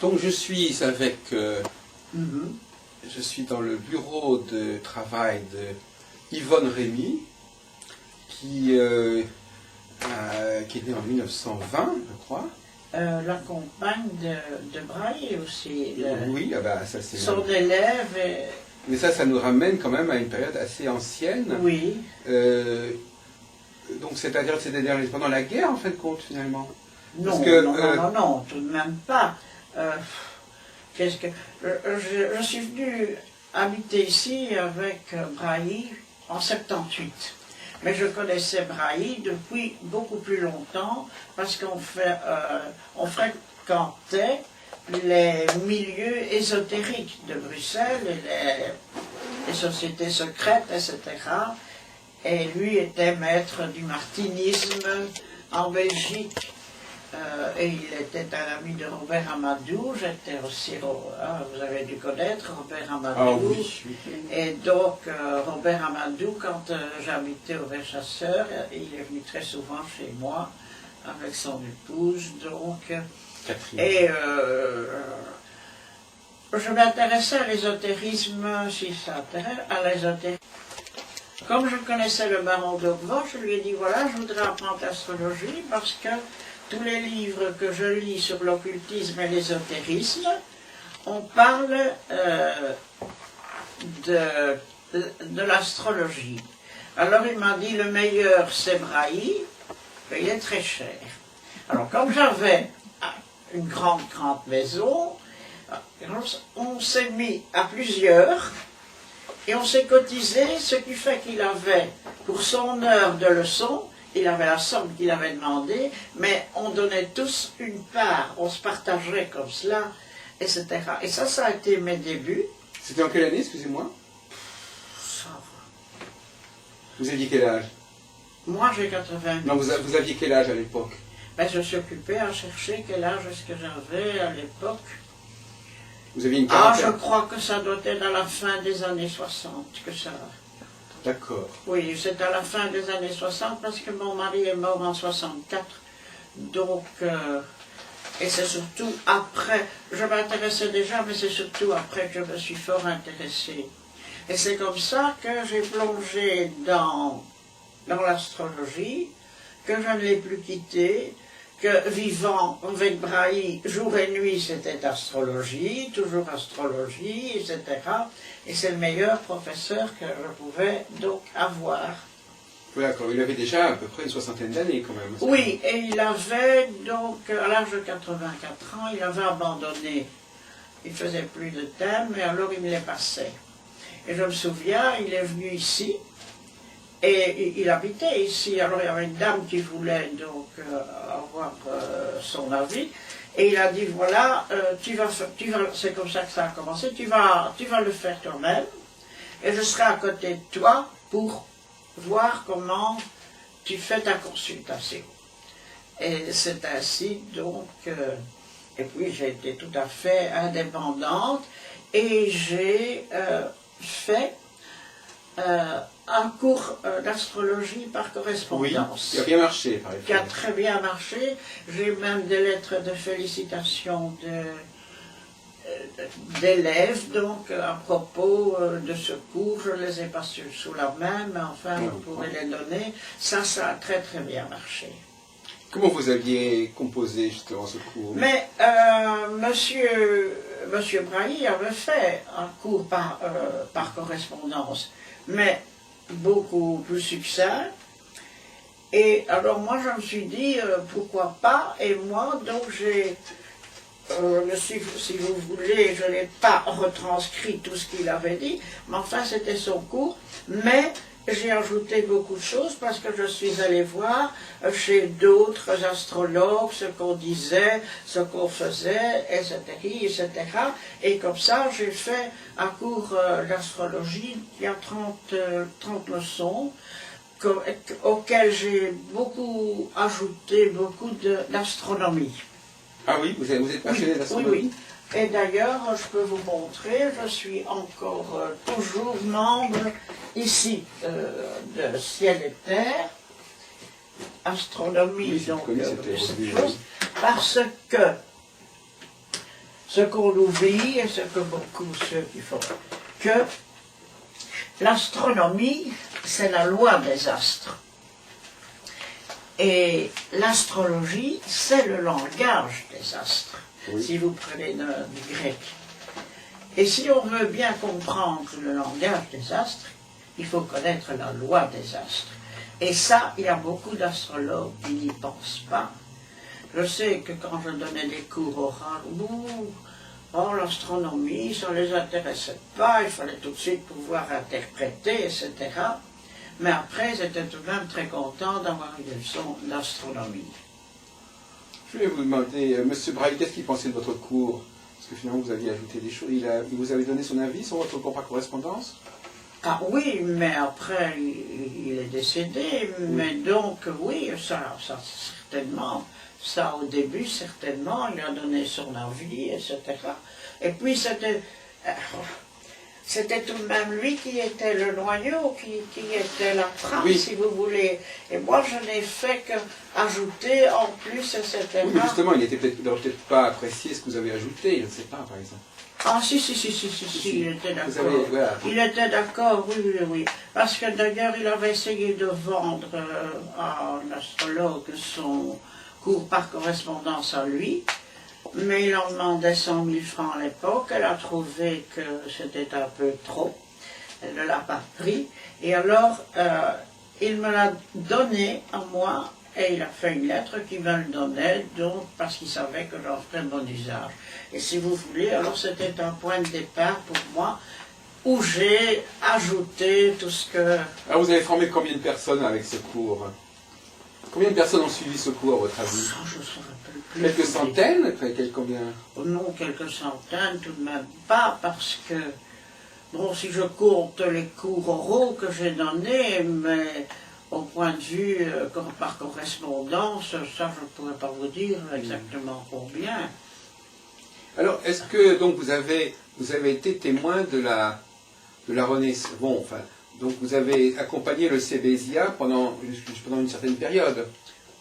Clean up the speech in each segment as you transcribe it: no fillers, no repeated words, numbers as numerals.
Donc je suis avec, je suis dans le bureau de travail de Yvonne Rémy, qui est née en 1920, je crois. La compagne de Braille aussi. Oui, ah bah, ça c'est... Son élève. Mais ça nous ramène quand même à une période assez ancienne. Oui. Donc c'est-à-dire que c'était pendant la guerre en fin de compte finalement. Non, parce que, non, tout de même pas. Je suis venu habiter ici avec Braille en 78. Mais je connaissais Braille depuis beaucoup plus longtemps parce qu'on fréquentait les milieux ésotériques de Bruxelles, les sociétés secrètes, etc. Et lui était maître du martinisme en Belgique. Et il était un ami de Robert Amadou. J'étais aussi, vous avez dû connaître Robert Amadou. Ah oui. Et donc, Robert Amadou, quand j'habitais au Verchasseur, il est venu très souvent chez moi avec son épouse. Donc, Catherine. et je m'intéressais à l'ésotérisme, si ça intéresse, à l'ésotérisme. Comme je connaissais le baron d'Augvaux, je lui ai dit, voilà, je voudrais apprendre l'astrologie parce que tous les livres que je lis sur l'occultisme et l'ésotérisme, on parle de l'astrologie. Alors il m'a dit, le meilleur c'est Braille, mais il est très cher. Alors comme j'avais une grande maison, on s'est mis à plusieurs, et on s'est cotisé, ce qui fait qu'il avait, pour son heure de leçon, il avait la somme qu'il avait demandé, mais on donnait tous une part, on se partageait comme cela, etc. Et ça a été mes débuts. C'était en quelle année, excusez-moi? Ça va. Vous aviez quel âge? Moi j'ai 80. Non, vous aviez quel âge à l'époque? Ben, je suis occupé à chercher quel âge est-ce que j'avais à l'époque. Vous aviez une quarantaine? Je crois que ça doit être à la fin des années 60 que ça... D'accord. Oui, c'est à la fin des années 60 parce que mon mari est mort en 64. Donc, et c'est surtout après, je m'intéressais déjà, mais c'est surtout après que je me suis fort intéressée. Et c'est comme ça que j'ai plongé dans l'astrologie, que je ne l'ai plus quittée, que vivant avec Braille, jour et nuit, c'était astrologie, toujours astrologie, etc. Et c'est le meilleur professeur que je pouvais donc avoir. Oui, d'accord. Il avait déjà à peu près une soixantaine d'années quand même. Oui, et il avait donc, à l'âge de 84 ans, il avait abandonné. Il ne faisait plus de thème, mais alors il me les passait. Et je me souviens, il est venu ici, et il habitait ici. Alors il y avait une dame qui voulait donc avoir son avis. Et il a dit, voilà, c'est comme ça que ça a commencé, tu vas le faire toi-même, et je serai à côté de toi pour voir comment tu fais ta consultation. Et c'est ainsi donc, et puis j'ai été tout à fait indépendante, et j'ai fait un cours d'astrologie par correspondance. Oui, qui a bien marché, par exemple. Qui a très bien marché. J'ai même des lettres de félicitations d'élèves, donc à propos de ce cours. Je ne les ai pas sous la main, mais enfin, vous pourrez les donner. Ça a très très bien marché. Comment vous aviez composé justement ce cours? Mais monsieur Braille avait fait un cours par correspondance, mais beaucoup plus succinct. Et alors moi je me suis dit pourquoi pas, et moi donc si vous voulez, je n'ai pas retranscrit tout ce qu'il avait dit, mais enfin c'était son cours, mais j'ai ajouté beaucoup de choses parce que je suis allée voir chez d'autres astrologues ce qu'on disait, ce qu'on faisait, etc. Et comme ça, j'ai fait un cours d'astrologie, il y a 30 leçons, auxquelles j'ai beaucoup ajouté, beaucoup d'astronomie. Ah oui, vous êtes passionné d'astronomie? Oui, oui. Et d'ailleurs, je peux vous montrer, je suis encore toujours membre ici de Ciel et Terre, astronomie, oui, donc, cette chose, parce que ce qu'on oublie et ce que beaucoup ceux qui font, que l'astronomie, c'est la loi des astres. Et l'astrologie, c'est le langage des astres, oui. Si vous prenez du grec. Et si on veut bien comprendre le langage des astres, il faut connaître la loi des astres. Et ça, il y a beaucoup d'astrologues qui n'y pensent pas. Je sais que quand je donnais des cours oraux, l'astronomie, ça ne les intéressait pas, il fallait tout de suite pouvoir interpréter, etc. Mais après, ils étaient tout de même très contents d'avoir une leçon d'astronomie. Je voulais vous demander, M. Braille, qu'est-ce qu'il pensait de votre cours? Parce que finalement, vous aviez ajouté des choses. Il vous avait donné son avis sur votre cours par correspondance? Ah oui, mais après, il est décédé. Oui. Mais donc, oui, ça certainement, ça au début, certainement, il a donné son avis, etc. Et puis, c'était tout de même lui qui était le noyau, qui était la trame, oui. Si vous voulez. Et moi, je n'ai fait qu'ajouter en plus, etc. Oui, mais justement, il n'aurait peut-être pas apprécié ce que vous avez ajouté, je ne sais pas, par exemple. Ah si, il était d'accord. Voilà. Il était d'accord, oui. Parce que d'ailleurs, il avait essayé de vendre à un astrologue son cours par correspondance à lui. Mais il en demandait 100 000 francs à l'époque. Elle a trouvé que c'était un peu trop. Elle ne l'a pas pris. Et alors, il me l'a donné à moi. Et il a fait une lettre qui me le donnait, donc, parce qu'il savait que j'en ferais bon usage. Et si vous voulez, alors c'était un point de départ pour moi, où j'ai ajouté tout ce que... Alors vous avez formé combien de personnes avec ce cours? Combien de personnes ont suivi ce cours, à votre avis? Je ne saurais plus. Quelques centaines? Combien? Non, quelques centaines, tout de même pas, parce que, bon, si je compte les cours oraux que j'ai donnés, mais... Au point de vue par correspondance, ça je ne pourrais pas vous dire exactement combien. Alors, est-ce que donc vous avez été témoin de la Renaissance? Bon, enfin, donc vous avez accompagné le Sébésia pendant une certaine période.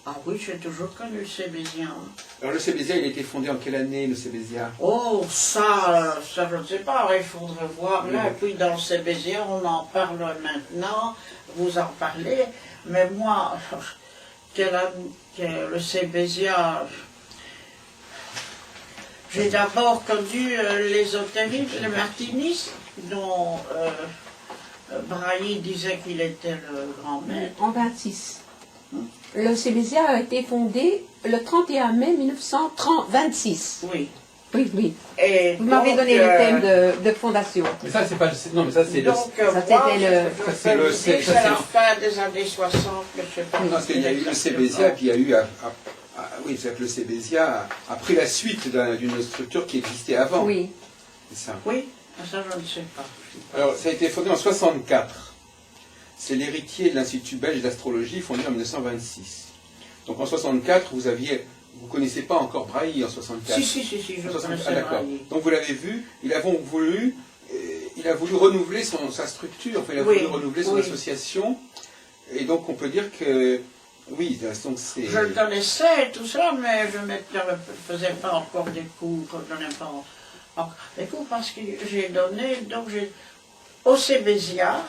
Ah oui, j'ai toujours connu le Sébésien. Alors le Sébésia, il a été fondé en quelle année, le Sébésia? Oh, ça je ne sais pas, il faudrait voir là. Et puis dans le Sébésia, on en parle maintenant, vous en parlez, mais moi, le Sébésia, j'ai d'abord connu l'ésotérisme, le martinisme, dont Braille disait qu'il était le grand maître. En 26. Le Sébésia a été fondé le 31 mai 1926. Oui. Oui. Et vous m'avez donné le thème de fondation. Mais ça, c'est pas... Non, mais ça, c'est le... C'est la fin des années 60, je sais pas. Non, parce qu'il y a eu le Sébésia, puis il y a eu... oui, c'est-à-dire que le Sébésia a pris la suite d'une structure qui existait avant. Oui. C'est ça. Oui, ça, je ne sais pas. Alors, ça a été fondé en 64. C'est l'héritier de l'Institut belge d'astrologie fondé en 1926. Donc en 64, vous ne connaissez pas encore Braille en 64? Si, je connaissais d'accord. Donc vous l'avez vu, il a voulu renouveler sa structure, enfin, il a voulu renouveler son association, et donc on peut dire que, oui, donc c'est... Je le connaissais, tout ça, mais je ne faisais pas encore des cours, je n'ai pas encore des cours, parce que j'ai donné, donc au Sébésia,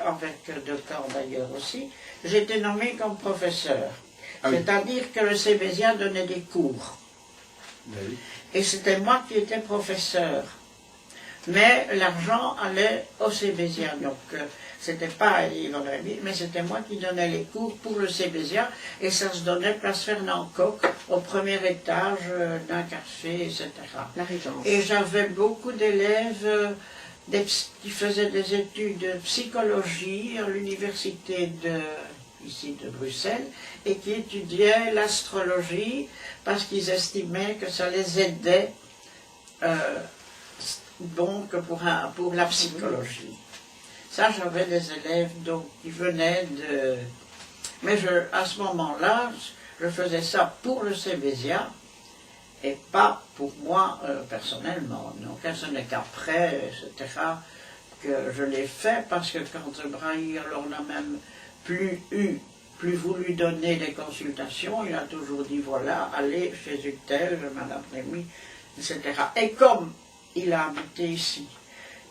avec Decamps d'ailleurs aussi, j'ai été nommé comme professeur. Ah oui. C'est-à-dire que le Sébésia donnait des cours. Oui. Et c'était moi qui étais professeur. Mais l'argent allait au Sébésia. Donc, c'était pas Yvonne Rémy, mais c'était moi qui donnais les cours pour le Sébésia. Et ça se donnait place Fernand-Coq, au premier étage d'un café, etc. La Régence. Et j'avais beaucoup d'élèves qui faisaient des études de psychologie à l'université ici de Bruxelles et qui étudiaient l'astrologie parce qu'ils estimaient que ça les aidait donc pour la psychologie. Ça, j'avais des élèves donc, qui venaient de... Mais à ce moment-là, je faisais ça pour le Sébésia et pas pour moi personnellement. Donc, ce n'est qu'après, etc., que je l'ai fait, parce que quand Braille, alors n'a même plus voulu donner des consultations, il a toujours dit, voilà, allez chez une telle, Madame Rémy, etc. Et comme il a habité ici,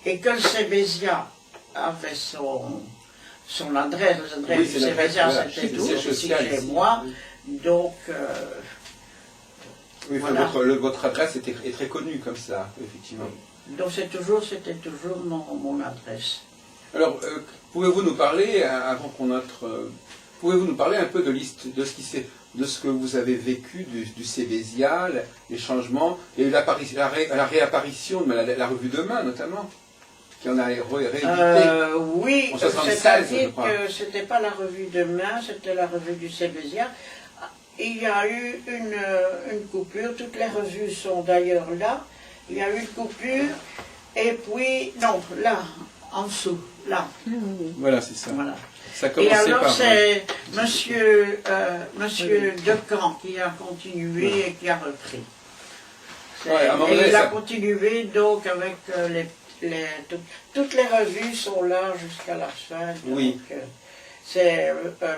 et que le Sébésia avait son adresse, l'adresse Oui, du c'est l'adresse, Sébésia, voilà, c'était c'est toujours le ici social chez ici. moi, Oui. donc Oui, enfin, voilà. votre adresse est très connue comme ça, effectivement. Donc c'était toujours mon adresse. Alors, pouvez-vous nous parler, avant qu'on entre, pouvez-vous nous parler un peu de ce que vous avez vécu du Sébésia, les changements, il y a eu la réapparition de la revue Demain, notamment, qui en a réédité Oui, en 76, je c'est-à-dire crois. que c'était pas la revue Demain, c'était la revue du Sébésia. Il y a eu une coupure, toutes les revues sont d'ailleurs là. Il y a eu une coupure, et puis, non, là, en dessous, là. Voilà, c'est ça. Voilà. Ça a Et commencé alors par... c'est monsieur Decamps qui a continué et qui a repris. Ouais, à un moment Et donné, il a ça- continué donc avec toutes les revues sont là jusqu'à la fin. Donc, Oui. c'est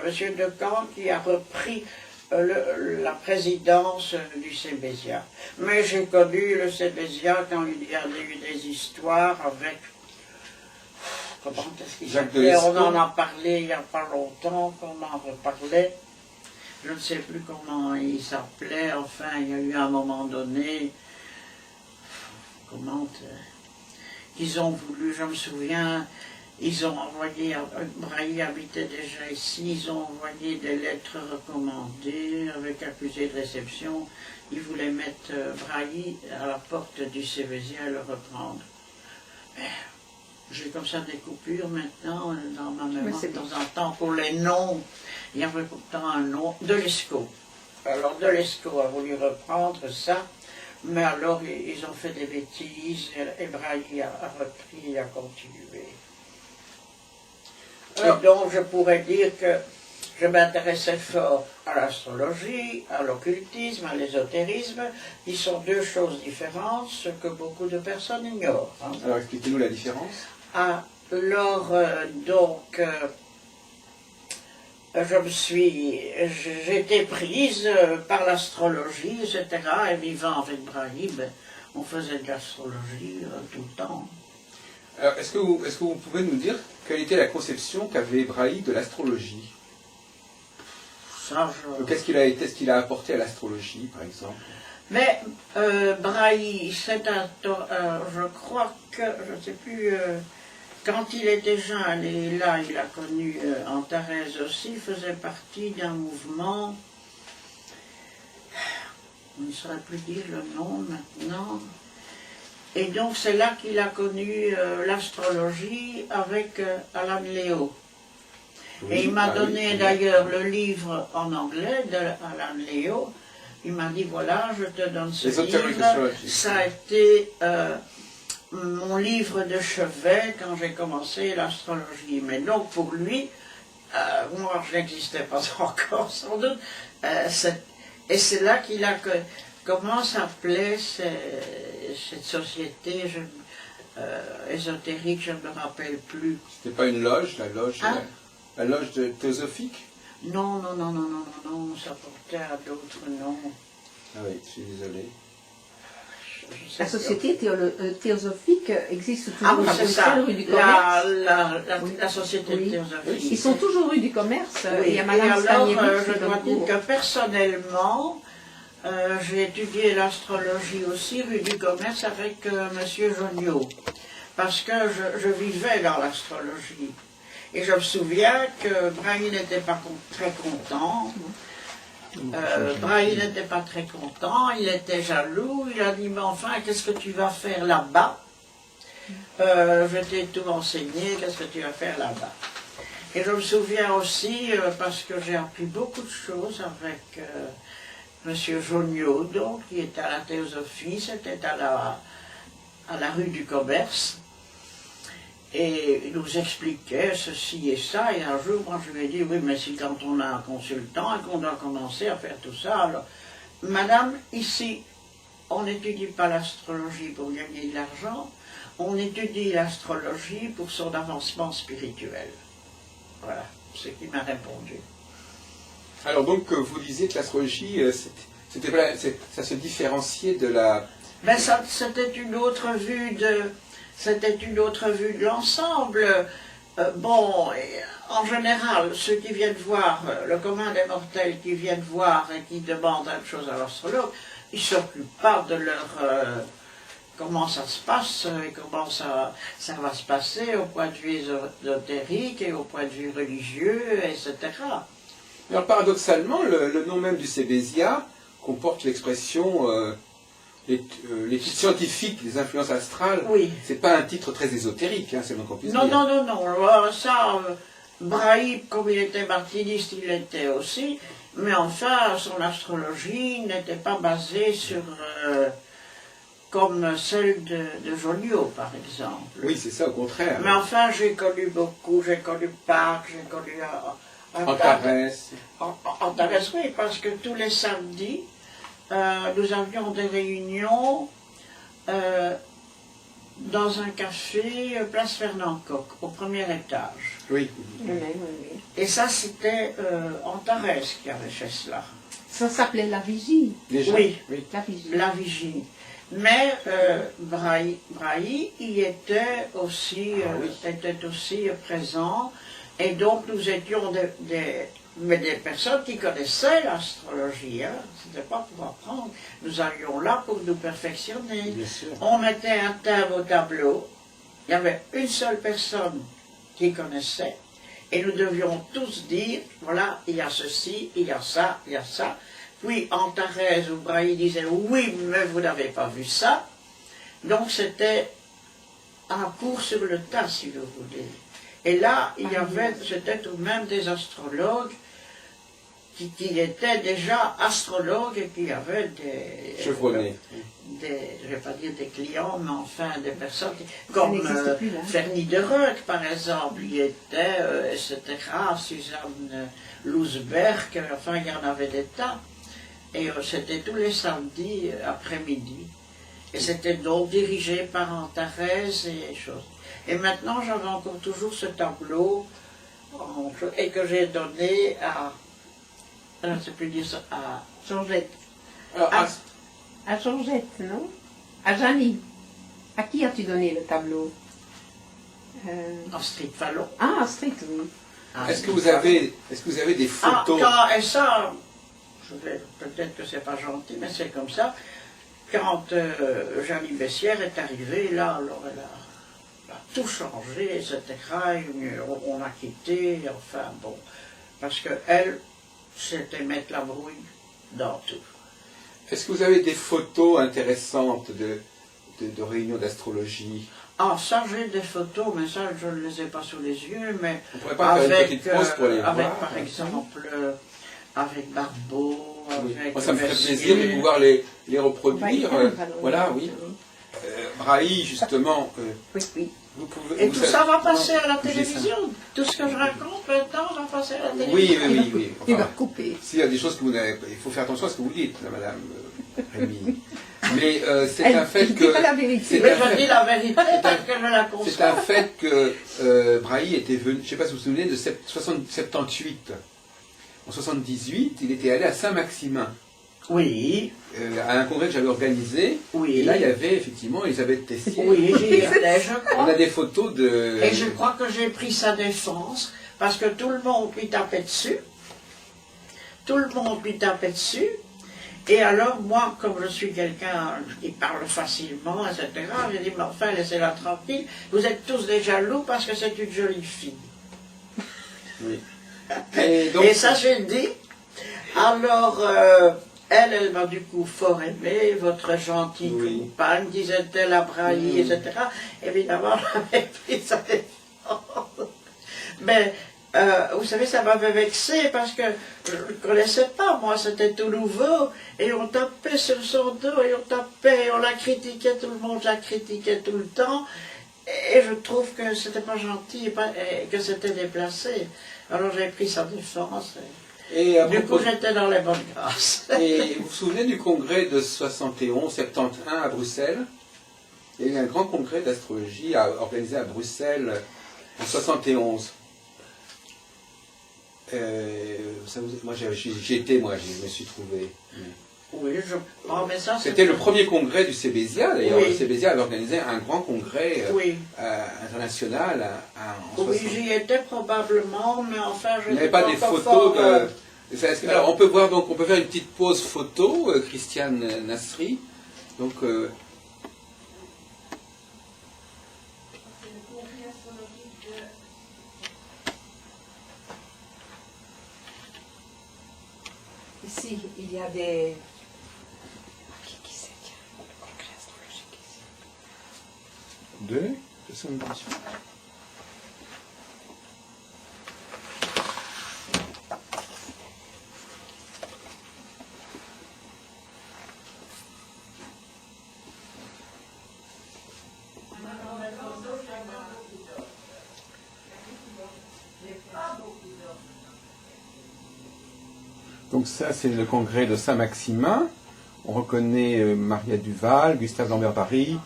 monsieur Decamps qui a repris la présidence du Sébésia. Mais j'ai connu le Sébésia quand il y a eu des histoires avec... Comment est-ce qu'il Jacques s'appelait? On Delescaux. en a parlé il n'y a pas longtemps, qu'on en reparlait. Je ne sais plus comment il s'appelait. Enfin, il y a eu un moment donné... Comment... qu'ils ont voulu, je me souviens... Ils ont envoyé, Brailly habitait déjà ici, ils ont envoyé des lettres recommandées avec accusé de réception. Ils voulaient mettre Brailly à la porte du Sébésia et le reprendre. J'ai comme ça des coupures maintenant dans ma mémoire de temps en temps pour les noms. Il y avait pourtant un nom, Delescaux. Alors Delescaux a voulu reprendre ça, mais alors ils ont fait des bêtises et Brailly a repris et a continué. Et donc je pourrais dire que je m'intéressais fort à l'astrologie, à l'occultisme, à l'ésotérisme, qui sont deux choses différentes, ce que beaucoup de personnes ignorent. Hein. Alors expliquez-nous la différence. Alors, j'ai été prise par l'astrologie, etc. Et vivant avec Brailly, on faisait de l'astrologie tout le temps. Alors, est-ce que vous pouvez nous dire quelle était la conception qu'avait Brailly de l'astrologie? Ça, Qu'est-ce qu'il a apporté à l'astrologie, par exemple? Mais Brailly, je crois que, je ne sais plus, quand il était jeune, et là il a connu Antares aussi, il faisait partie d'un mouvement, on ne saurait plus dire le nom maintenant, et donc c'est là qu'il a connu l'astrologie avec Alan Léo. Oui, Et il m'a donné oui. d'ailleurs le livre en anglais d'Alan Léo. Il m'a dit, voilà, je te donne ce Esoteric livre. Astrology. Ça a été mon livre de chevet quand j'ai commencé l'astrologie. Mais donc pour lui, moi je n'existais pas encore sans doute, et c'est là qu'il a... Comment s'appelait cette société ésotérique, je ne me rappelle plus. C'était pas une loge, la loge théosophique? Non, ça portait à d'autres noms. Ah oui, je suis désolé. La société théosophique existe toujours Ah, c'est ça, rue du Commerce. la société Oui. théosophique. Ils sont toujours rue du Commerce. Oui. Il y a Et Madame alors, Stanieri je qui dois donne dire cours. que personnellement, j'ai étudié l'astrologie aussi rue du Commerce avec Monsieur Joniot, parce que je vivais dans l'astrologie. Et je me souviens que Brailly n'était pas très content. Brailly n'était pas très content, il était jaloux, il a dit, mais enfin, qu'est-ce que tu vas faire là-bas? Je t'ai tout enseigné, qu'est-ce que tu vas faire là-bas? Et je me souviens aussi, parce que j'ai appris beaucoup de choses avec Monsieur Joniot, donc, qui était à la théosophie, c'était à la rue du Commerce. Et il nous expliquait ceci et ça, et un jour, moi je lui ai dit, oui, mais si quand on a un consultant et qu'on doit commencer à faire tout ça, alors, madame, ici, on n'étudie pas l'astrologie pour gagner de l'argent, on étudie l'astrologie pour son avancement spirituel. Voilà, ce qu'il m'a répondu. Alors donc, vous disiez que l'astrologie, ça se différenciait de Ben ça, c'était une autre vue de l'ensemble. Bon, en général, ceux qui viennent voir, le commun des mortels qui viennent voir et qui demandent une chose à l'astrologue, ils ne s'occupent pas de leur comment ça se passe et comment ça va se passer au point de vue ésotérique et au point de vue religieux, etc. Alors paradoxalement, le nom même du Cébésia comporte l'expression l'étude scientifique des influences astrales. Oui. C'est pas un titre très ésotérique, hein, c'est le moins qu'on puisse Non, dire. non. Alors, ça, Brahim, comme il était martiniste, il l'était aussi. Mais enfin, son astrologie n'était pas basée sur comme celle de Joliot, par exemple. Oui, c'est ça, au contraire. Mais enfin, j'ai connu beaucoup. J'ai connu Pâques, j'ai connu Antares. Antares, oui, parce que tous les samedis, nous avions des réunions dans un café, place Fernand Coq, au premier étage. Oui. Oui. Et ça, c'était Antares qui avait fait cela. Ça s'appelait la vigie. Déjà. Oui. La vigie. La vigie. Mais Brahi y était aussi, présent, et donc nous étions des personnes qui connaissaient l'astrologie. Hein. C'était pas pour apprendre, nous allions là pour nous perfectionner. Bien sûr. On mettait un thème au tableau, il y avait une seule personne qui connaissait, et nous devions tous dire, voilà, il y a ceci, il y a ça, il y a ça. Puis Antares ou Brahi disait, oui, mais vous n'avez pas vu ça. Donc c'était un cours sur le tas, si vous voulez. Et là, il y avait, c'était tout de même des astrologues qui étaient déjà astrologues et qui avaient des... Chevronnés. Je ne vais pas dire des clients, mais enfin des personnes comme plus, là. Fernie de Reuk, par exemple, il était, etc., Suzanne Lousberg, enfin il y en avait des tas. Et c'était tous les samedis après-midi. Et c'était donc dirigé par Antares et choses. Et maintenant, j'avais encore toujours ce tableau et que j'ai donné à... Je ne sais plus dire ça, à... Georgette. Alors, À Georgette, non? À Janie. À qui as-tu donné le tableau? Astrid Fallon. Ah, Astrid, oui. est-ce que vous avez des photos Et ça, peut-être que c'est pas gentil, mais c'est comme ça. Quand Janie Bessière est arrivée, là, alors elle a tout changé, etc. On a quitté, enfin bon. Parce qu'elle, c'était mettre la brouille dans tout. Est-ce que vous avez des photos intéressantes de réunions d'astrologie? Ah, ça, j'ai des photos, mais ça, je ne les ai pas sous les yeux, mais On pourrait pas faire une petite pause pour les avec, voir? par exemple, avec Barbeau, Oui. avec Moi, ça me ferait Messier. plaisir de pouvoir les On va y reproduire. faire, alors. Voilà, oui. Brahi, justement, Oui. vous pouvez... Et vous tout savez- ça va passer à la J'ai ça. télévision. Tout ce que je raconte maintenant va passer à la télévision. Oui. Il va Enfin, couper. s'il y a des choses que vous n'avez pas, il faut faire attention à ce que vous dites, madame Rémy. Mais c'est Elle un fait dit que... pas la vérité. c'est Mais un je fait- dis la vérité parce que je la C'est conçois. un fait que Brahi était venu, je ne sais pas si vous vous souvenez, de 78. En 78, il était allé à Saint-Maximin, Oui, à un congrès que j'avais organisé. oui. Et là, il y avait effectivement Elisabeth Tessier. Oui, j'y étais, je On crois. a des photos de... Et je crois que j'ai pris sa défense parce que tout le monde lui tapait dessus. Tout le monde lui tapait dessus. Et alors, moi, comme je suis quelqu'un qui parle facilement, etc., j'ai dit, mais enfin, laissez-la tranquille. Vous êtes tous des jaloux parce que c'est une jolie fille. Oui. Et donc, Et ça, j'ai dit. Alors, elle m'a du coup fort aimé, votre gentille Oui. compagne, disait-elle à Brahi, etc. Évidemment, j'avais pris sa défense. Mais, vous savez, ça m'avait vexé parce que je ne connaissais pas, moi, c'était tout nouveau. Et on tapait sur son dos, et on tapait, on la critiquait, tout le monde la critiquait tout le temps. Et je trouve que c'était pas gentil et que c'était déplacé. Alors j'ai pris sa défense. et à Du coup, propos- j'étais dans les bonnes grâces. et vous vous souvenez du congrès de 71, 71 à Bruxelles? Il y a eu un grand congrès d'astrologie organisé à Bruxelles en 71. Moi, j'y étais, je me suis trouvé. Oui, mais ça, c'était le premier congrès du Cébésia, d'ailleurs. Oui. Le Cébésia avait organisé un grand congrès Oui. international en Oui, 60. j'y étais probablement, mais enfin, je Il n'y avait n'étais pas des encore photos fort, de... Alors, on peut voir, donc, on peut faire une petite pause photo, Christiane Nasri. Donc, Ici, il y a des... Qui c'est, tiens, le congrès astrologique ici. de son édition. Donc ça, c'est le congrès de Saint-Maximin. On reconnaît Maria Duval, Gustave Lambert-Barry,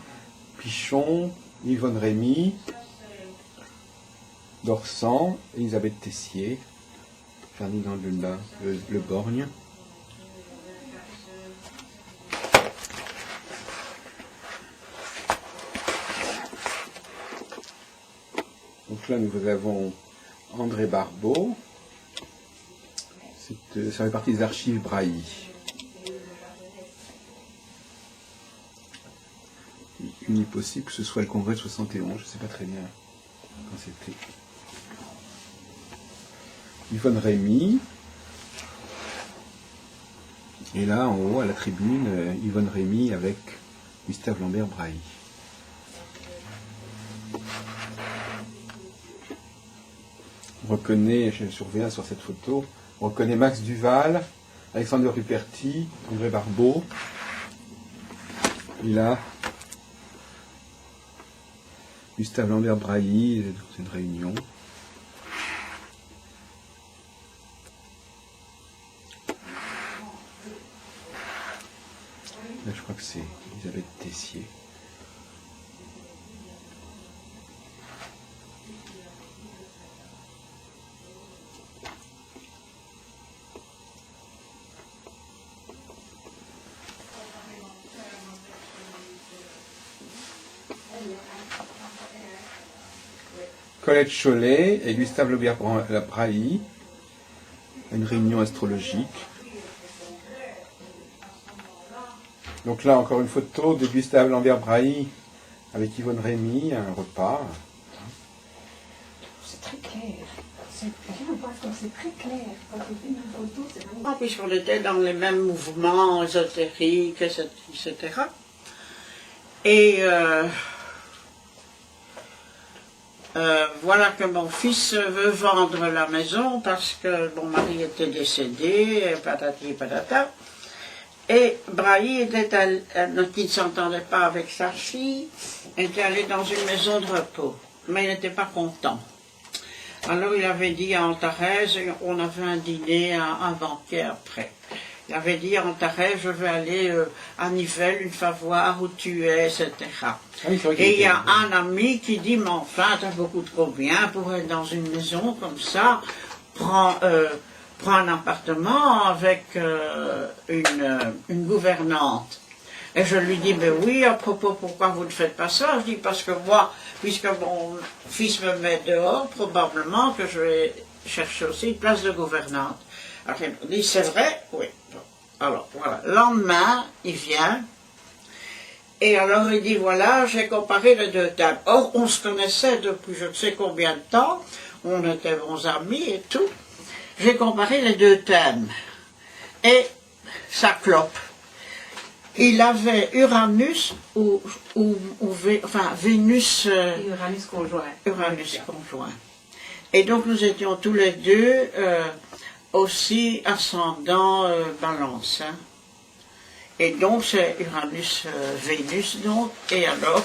Pichon, Yvonne Rémy, Dorsan, Elisabeth Tessier, Ferdinand Le Borgne. Donc là, nous avons André Barbeau. Ça fait partie des archives Braille. Il est possible que ce soit le congrès de 71, je ne sais pas très bien quand c'était. Yvonne Rémy. Et là, en haut, à la tribune, Yvonne Rémy avec Gustave Lambert-Braille. On reconnaît, je surviens sur cette photo, on reconnaît Max Duval, Alexandre Ruperti, André Barbeau. Et là, Gustave Lambert-Brailly, c'est une réunion. Là, je crois que c'est Elisabeth Tessier. Colette Chollet et Gustave Lambert-Brailly, une réunion astrologique. Donc là, encore une photo de Gustave Lambert-Brailly avec Yvonne Rémy, un repas. C'est très clair. C'est très clair. Quand on fait une photo, c'est vraiment... Puisqu'on était dans les mêmes mouvements ésotériques, etc. Et voilà que mon fils veut vendre la maison parce que mon mari était décédé, patati patata. Et Brailly qui ne s'entendait pas avec sa fille, était allé dans une maison de repos. Mais il n'était pas content. Alors il avait dit à Antares, on avait un dîner avant-hier après. Il avait dit à Antares, je vais aller à Nivelles une fois voir où tu es, etc. Et il y a un ami qui dit, mais enfin, t'as beaucoup trop bien pour être dans une maison comme ça, prends un appartement avec une gouvernante. Et je lui dis, mais oui, à propos, pourquoi vous ne faites pas ça? Je dis, parce que moi, puisque mon fils me met dehors, probablement que je vais chercher aussi une place de gouvernante. Alors il me dit, c'est vrai? Oui. Alors voilà, le lendemain, il vient, et alors il dit, voilà, j'ai comparé les deux tables. Or, on se connaissait depuis je ne sais combien de temps, on était bons amis et tout. J'ai comparé les deux thèmes, et ça clope. Il avait Uranus enfin Vénus... Uranus conjoint. Uranus conjoint. Et donc nous étions tous les deux aussi ascendant Balance. Hein. Et donc c'est Uranus-Vénus, donc, et alors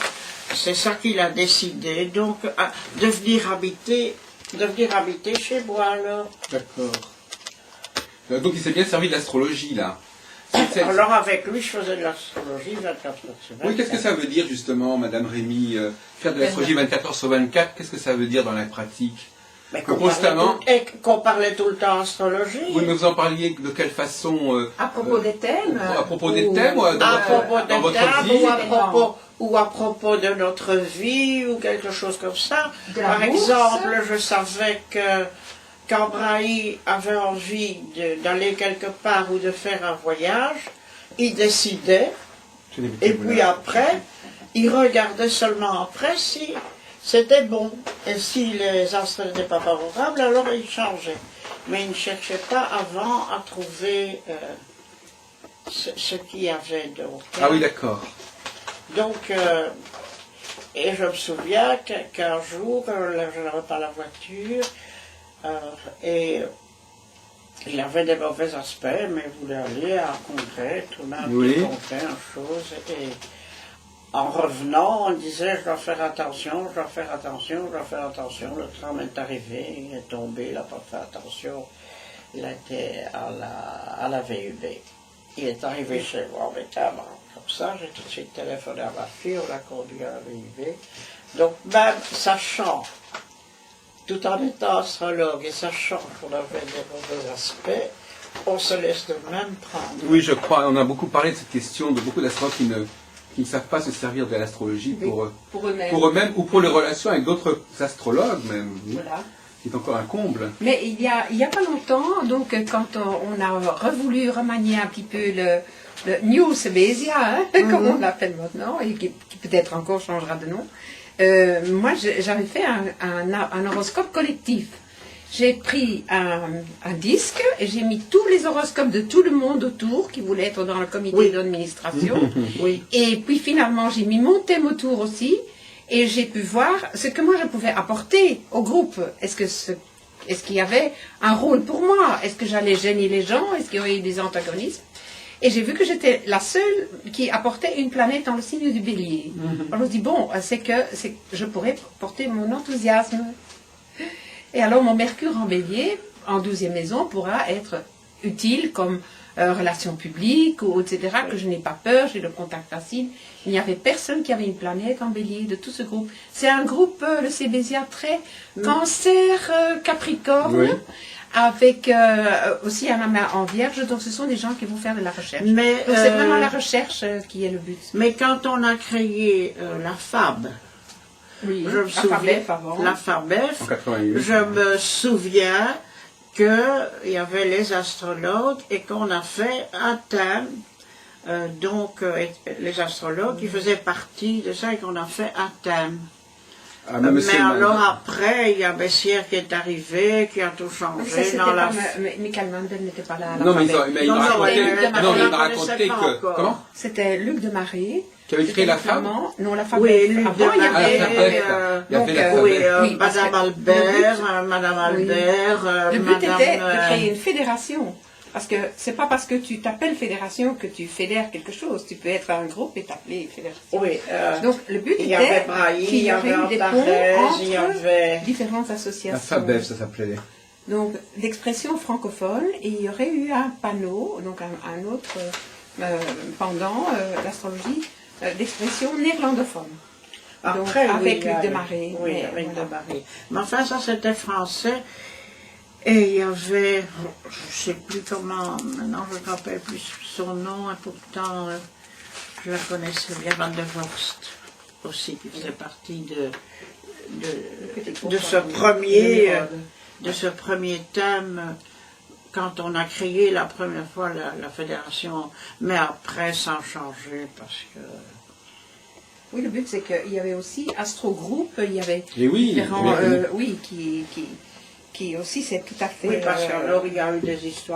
c'est ça qu'il a décidé, donc de venir habiter chez moi alors. D'accord. Donc il s'est bien servi de l'astrologie là. Alors avec lui, je faisais de l'astrologie 24 heures sur 24. Oui, qu'est-ce que ça veut dire justement, Madame Rémy, faire de l'astrologie 24 heures sur 24, qu'est-ce que ça veut dire dans la pratique? Mais que constamment... Et qu'on parlait tout le temps astrologie. Oui, mais vous en parliez de quelle façon À propos des thèmes. À propos des thèmes, dans votre vie, ou à propos de notre vie, ou quelque chose comme ça. Par exemple, je savais que quand Brahi avait envie d'aller quelque part ou de faire un voyage, il décidait, et puis après, il regardait seulement après si c'était bon. Et si les astres n'étaient pas favorables, alors il changeait. Mais il ne cherchait pas avant à trouver ce qu'il y avait d'autre. Ah oui, d'accord. Donc, et je me souviens qu'un jour, je n'avais pas la voiture, et il avait des mauvais aspects, mais il voulait aller à un congrès, tout un petit congrès, une chose, et en revenant, on disait, je dois faire attention, je dois faire attention, je dois faire attention. Le tram est arrivé, il est tombé, il n'a pas fait attention, il était à la VUB. Il est arrivé chez moi avec un membre. Comme ça, j'ai tout de suite téléphoné à ma fille, on l'a conduit à la VUB. Donc même sachant, tout en étant astrologue et sachant qu'on avait des mauvais aspects, on se laisse de même prendre. Oui, je crois, on a beaucoup parlé de cette question, de beaucoup d'astrologues qui ne savent pas se servir de l'astrologie pour eux-mêmes ou pour les relations avec d'autres astrologues même. Voilà. C'est encore un comble. Mais il y a pas longtemps, donc quand on a revoulu remanier un petit peu le New Sebesia, comme on l'appelle maintenant, et qui peut-être encore changera de nom, moi j'avais fait un horoscope collectif. J'ai pris un disque et j'ai mis tous les horoscopes de tout le monde autour qui voulaient être dans le comité d'administration. Et puis finalement j'ai mis mon thème autour aussi. Et j'ai pu voir ce que moi je pouvais apporter au groupe. Est-ce qu'il y avait un rôle pour moi? Est-ce que j'allais gêner les gens? Est-ce qu'il y aurait eu des antagonismes? Et j'ai vu que j'étais la seule qui apportait une planète dans le signe du Bélier. Alors je me dis, bon, c'est que je pourrais porter mon enthousiasme. Et alors mon Mercure en Bélier, en 12e maison, pourra être utile comme relations publiques, ou etc., que je n'ai pas peur, j'ai le contact facile. Il n'y avait personne qui avait une planète en Bélier de tout ce groupe. C'est un groupe, le Cébésia, très Cancer, Capricorne, avec aussi un amas en Vierge, donc ce sont des gens qui vont faire de la recherche. Donc c'est vraiment la recherche qui est le but. Mais quand on a créé la FAB, je me souviens, la FABEF, je me souviens qu'il y avait les astrologues et qu'on a fait un thème, les astrologues qui faisaient partie de ça et qu'on a fait un thème. Ah, mais alors après, il y a Bessières qui est arrivé, qui a tout changé. Michael Mandel n'était pas là. Non, mais il m'a raconté que... Comment? C'était Luc de Marais. Qui avait créé la FAB? Non, la FAB. Oui, Luc de Marais. Madame Albert. Le but était de créer une fédération. Parce que c'est pas parce que tu t'appelles fédération que tu fédères quelque chose. Tu peux être un groupe et t'appeler fédération. Oui, donc le but était qu'il y avait eu des ponts entre différentes associations. La FABEF, ça s'appelait. Donc l'expression francophone, et il y aurait eu un panneau, donc un autre pendant l'astrologie, l'expression néerlandophone. Après, donc, avec Luc de Marais. Oui, avec de Marais. Mais enfin, ça c'était français. Et il y avait, je ne sais plus comment, maintenant je ne me rappelle plus son nom, et pourtant je la connaissais bien, Van der Vorst aussi, qui faisait partie de ce premier thème quand on a créé la première fois la fédération, mais après ça a changé parce que... Oui, le but c'est qu'il y avait aussi Astro Group, il y avait différents... qui aussi c'est tout à fait... Oui, parce qu'alors il y a eu des histoires.